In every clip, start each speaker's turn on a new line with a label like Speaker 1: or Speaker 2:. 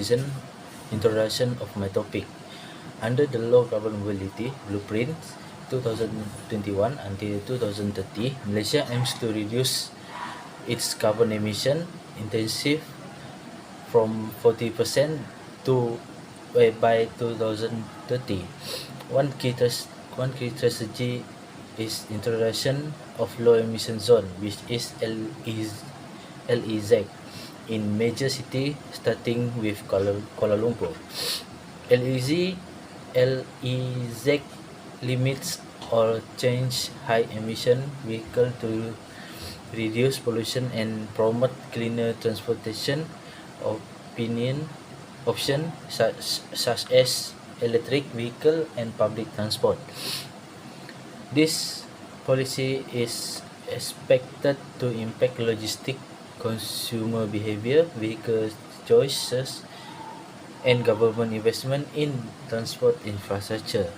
Speaker 1: emission introduction of my topic. Under the Low Carbon Mobility Blueprint 2021 until 2030, Malaysia aims to reduce its carbon emission intensity from 40% to by 2030. One key strategy is introduction of low emission zone, which is LEZ in major city starting with Kuala Lumpur. LEZ limits or change high emission vehicle to reduce pollution and promote cleaner transportation option such as electric vehicle and public transport. This policy is expected to impact logistic, consumer behavior, vehicle choices, and government investment in transport infrastructure.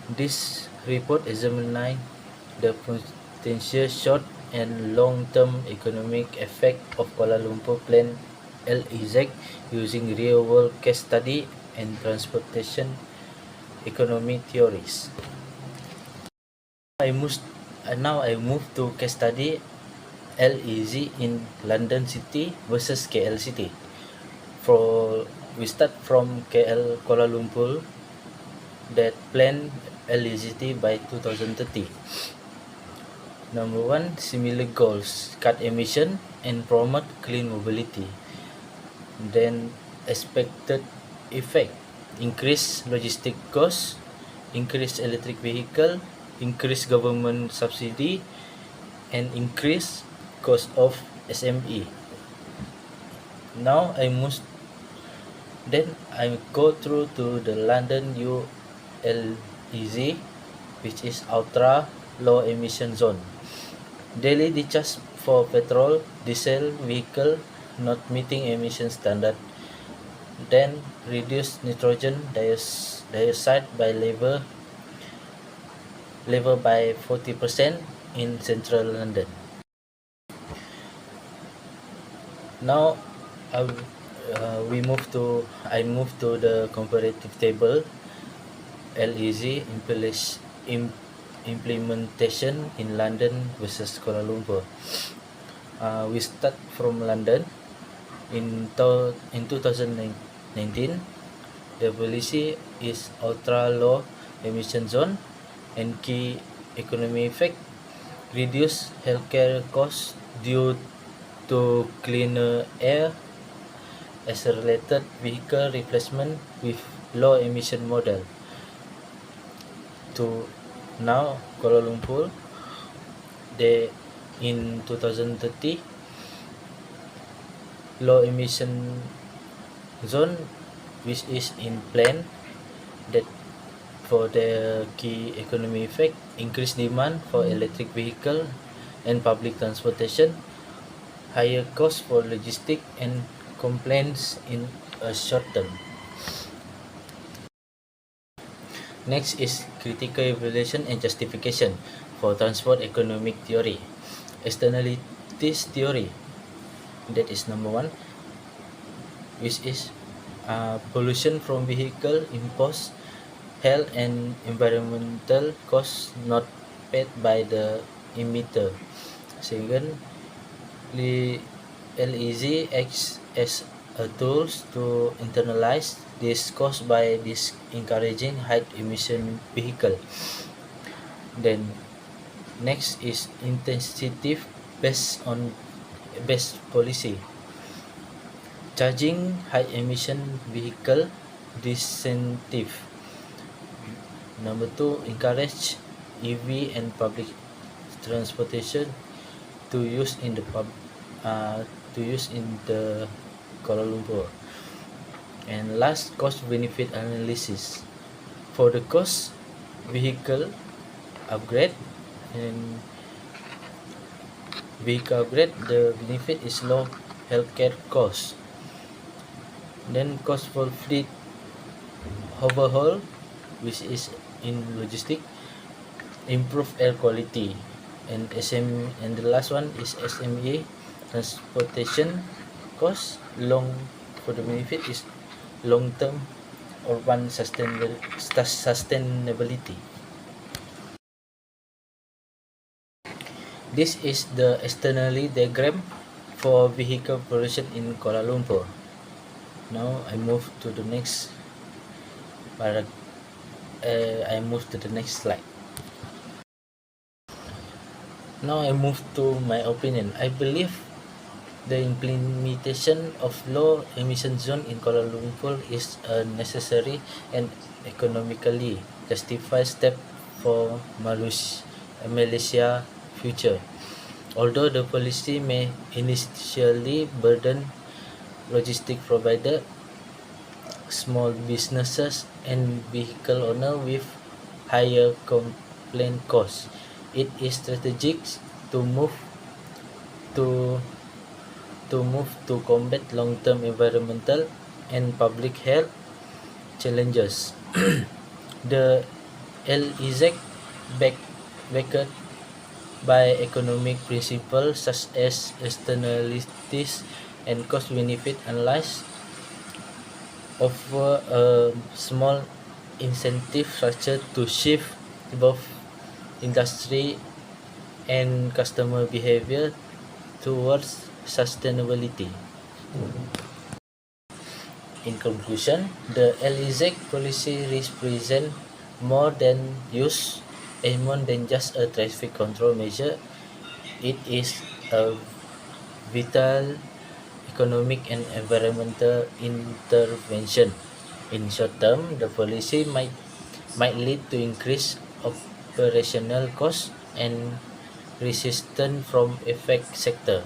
Speaker 1: This report examines the potential short and long-term economic effect of Kuala Lumpur Plan LEZ using real-world case study and transportation economic theories. Now I move to case study LEZ in London City versus KL City. We start from KL Kuala Lumpur that plan LEZ by 2030. Number 1, similar goals: cut emission and promote clean mobility. Then expected effect: increase logistic costs, increase electric vehicle, increase government subsidy, and increase cost of SME. Now I go through to the London ULEZ, which is ultra low emission zone. Daily discharge for petrol, diesel vehicle not meeting emission standard. Then reduce nitrogen dioxide by level by 40% in central London. Now I move to the comparative table LEZ implementation in London versus Kuala Lumpur. We start from London. In 2019, the policy is ultra low emission zone, and key economic effect: reduce healthcare costs due to cleaner air, accelerated vehicle replacement with low emission model. To now Kuala Lumpur, in 2030 low emission zone, which is in plan that for the key economic effect: increased demand for electric vehicle and public transportation, higher cost for logistic and complaints in a short term. Next is critical evaluation and justification for transport economic theory. Externalities theory, that is number 1, which is pollution from vehicle impose health and environmental costs not paid by the emitter. Second, LEZ acts as a tool to internalize this cost by encouraging high emission vehicle. Then next is intensity based policy, charging high emission vehicle disincentive. Number 2, encourage EV and public transportation to use in the Kuala Lumpur. And last, cost benefit analysis. For the cost, vehicle upgrade, the benefit is low healthcare cost. Then cost for fleet overhaul, which is in logistic, improve air quality, and the last one is SME transportation cost. For the benefit is long-term urban sustainability. This is the externally diagram for vehicle pollution in Kuala Lumpur. Now I move to the next para- I move to the next slide. Now I move to my opinion. I believe the implementation of low emission zone in Kuala Lumpur is a necessary and economically justified step for Malaysia future. Although the policy may initially burden logistic provider, small businesses and vehicle owner with higher complaint costs, it is strategic to move to to combat long-term environmental and public health challenges. The LEZ back, backed by economic principles such as externalities and cost-benefit analysis offer a small incentive structure to shift both industry and customer behavior towards sustainability. In conclusion, the LEZ policy represents more than use and more than just a traffic control measure. It is a vital economic and environmental intervention. In short term, the policy might lead to increased operational costs and resistance from affected sector.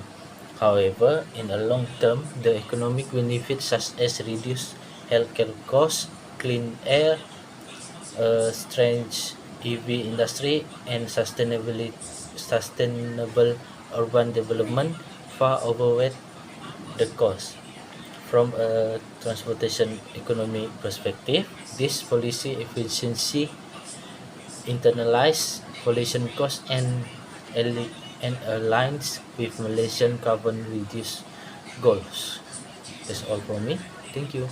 Speaker 1: However, in a long term, the economic benefits such as reduced healthcare costs, clean air, a strange EV industry, and sustainable urban development far outweigh the cost. From a transportation economy perspective, this policy efficiency internalize pollution costs and aligns with Malaysian carbon reduce goals. That's all from me. Thank you.